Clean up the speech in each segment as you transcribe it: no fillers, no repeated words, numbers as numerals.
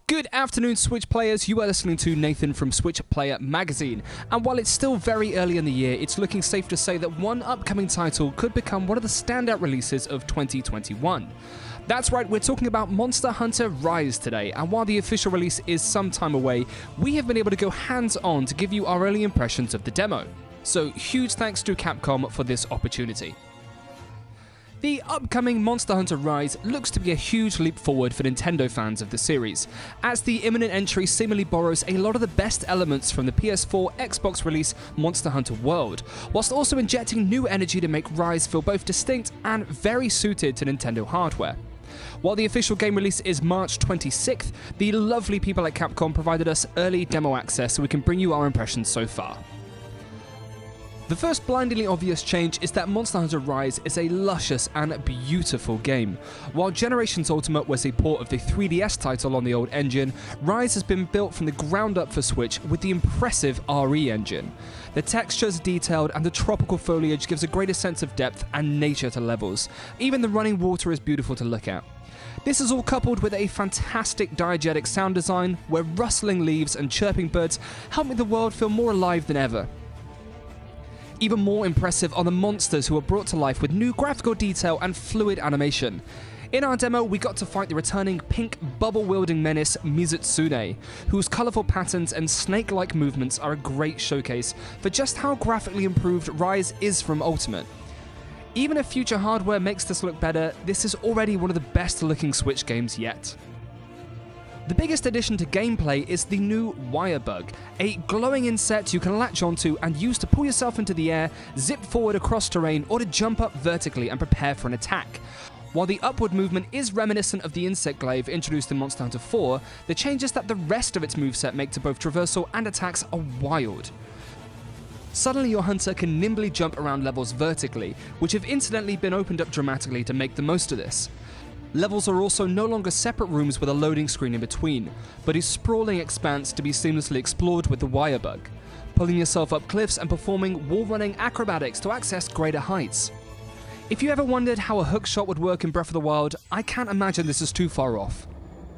Good afternoon, Switch players. You are listening to Nathan from Switch Player Magazine. And while it's still very early in the year, it's looking safe to say that one upcoming title could become one of the standout releases of 2021. That's right, we're talking about Monster Hunter Rise today, and while the official release is some time away, we have been able to go hands-on to give you our early impressions of the demo. So huge thanks to Capcom for this opportunity. The upcoming Monster Hunter Rise looks to be a huge leap forward for Nintendo fans of the series, as the imminent entry seemingly borrows a lot of the best elements from the PS4 Xbox release Monster Hunter World, whilst also injecting new energy to make Rise feel both distinct and very suited to Nintendo hardware. While the official game release is March 26th, the lovely people at Capcom provided us early demo access so we can bring you our impressions so far. The first blindingly obvious change is that Monster Hunter Rise is a luscious and beautiful game. While Generations Ultimate was a port of the 3DS title on the old engine, Rise has been built from the ground up for Switch with the impressive RE engine. The textures are detailed and the tropical foliage gives a greater sense of depth and nature to levels. Even the running water is beautiful to look at. This is all coupled with a fantastic diegetic sound design where rustling leaves and chirping birds help make the world feel more alive than ever. Even more impressive are the monsters who are brought to life with new graphical detail and fluid animation. In our demo, we got to fight the returning pink bubble-wielding menace Mizutsune, whose colourful patterns and snake-like movements are a great showcase for just how graphically improved Rise is from Ultimate. Even if future hardware makes this look better, this is already one of the best-looking Switch games yet. The biggest addition to gameplay is the new wire bug, a glowing insect you can latch onto and use to pull yourself into the air, zip forward across terrain, or to jump up vertically and prepare for an attack. While the upward movement is reminiscent of the insect glaive introduced in Monster Hunter 4, the changes that the rest of its moveset make to both traversal and attacks are wild. Suddenly your hunter can nimbly jump around levels vertically, which have incidentally been opened up dramatically to make the most of this. Levels are also no longer separate rooms with a loading screen in between, but a sprawling expanse to be seamlessly explored with the wire bug, pulling yourself up cliffs and performing wall-running acrobatics to access greater heights. If you ever wondered how a hookshot would work in Breath of the Wild, I can't imagine this is too far off.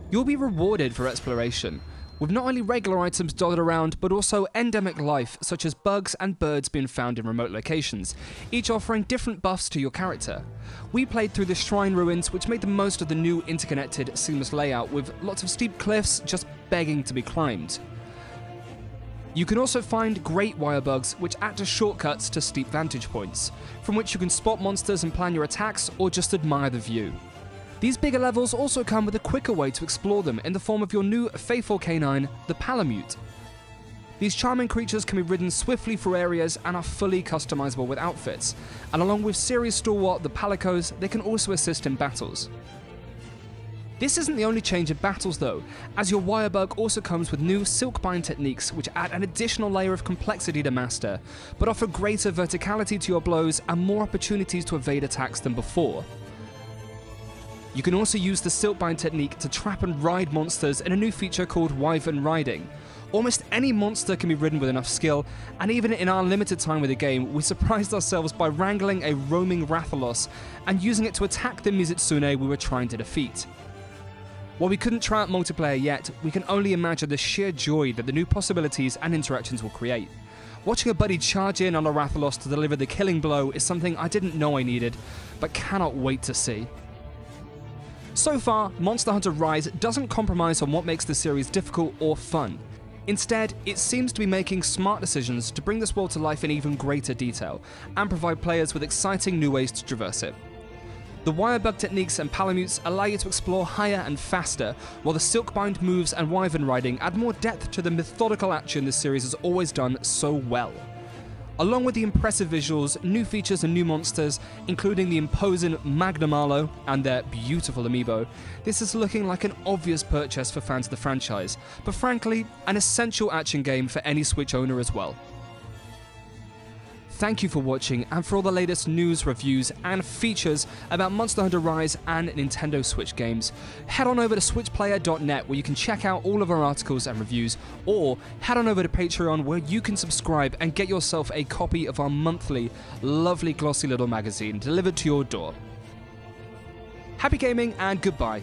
You'll be rewarded for exploration, with not only regular items dotted around, but also endemic life, such as bugs and birds being found in remote locations, each offering different buffs to your character. We played through the shrine ruins, which made the most of the new interconnected, seamless layout, with lots of steep cliffs just begging to be climbed. You can also find great wire bugs, which act as shortcuts to steep vantage points, from which you can spot monsters and plan your attacks, or just admire the view. These bigger levels also come with a quicker way to explore them in the form of your new faithful canine, the Palamute. These charming creatures can be ridden swiftly through areas and are fully customizable with outfits, and along with series stalwart the Palicos, they can also assist in battles. This isn't the only change in battles though, as your wire bug also comes with new silkbind techniques which add an additional layer of complexity to master, but offer greater verticality to your blows and more opportunities to evade attacks than before. You can also use the silkbind technique to trap and ride monsters in a new feature called Wyvern Riding. Almost any monster can be ridden with enough skill, and even in our limited time with the game, we surprised ourselves by wrangling a roaming Rathalos and using it to attack the Mizutsune we were trying to defeat. While we couldn't try out multiplayer yet, we can only imagine the sheer joy that the new possibilities and interactions will create. Watching a buddy charge in on a Rathalos to deliver the killing blow is something I didn't know I needed, but cannot wait to see. So far, Monster Hunter Rise doesn't compromise on what makes the series difficult or fun. Instead, it seems to be making smart decisions to bring this world to life in even greater detail, and provide players with exciting new ways to traverse it. The wire bug techniques and Palamutes allow you to explore higher and faster, while the silkbind moves and wyvern riding add more depth to the methodical action this series has always done so well. Along with the impressive visuals, new features and new monsters, including the imposing Magnamalo and their beautiful amiibo, this is looking like an obvious purchase for fans of the franchise, but frankly, an essential action game for any Switch owner as well. Thank you for watching, and for all the latest news, reviews, and features about Monster Hunter Rise and Nintendo Switch games, head on over to switchplayer.net where you can check out all of our articles and reviews, or head on over to Patreon where you can subscribe and get yourself a copy of our monthly, lovely glossy little magazine delivered to your door. Happy gaming and goodbye.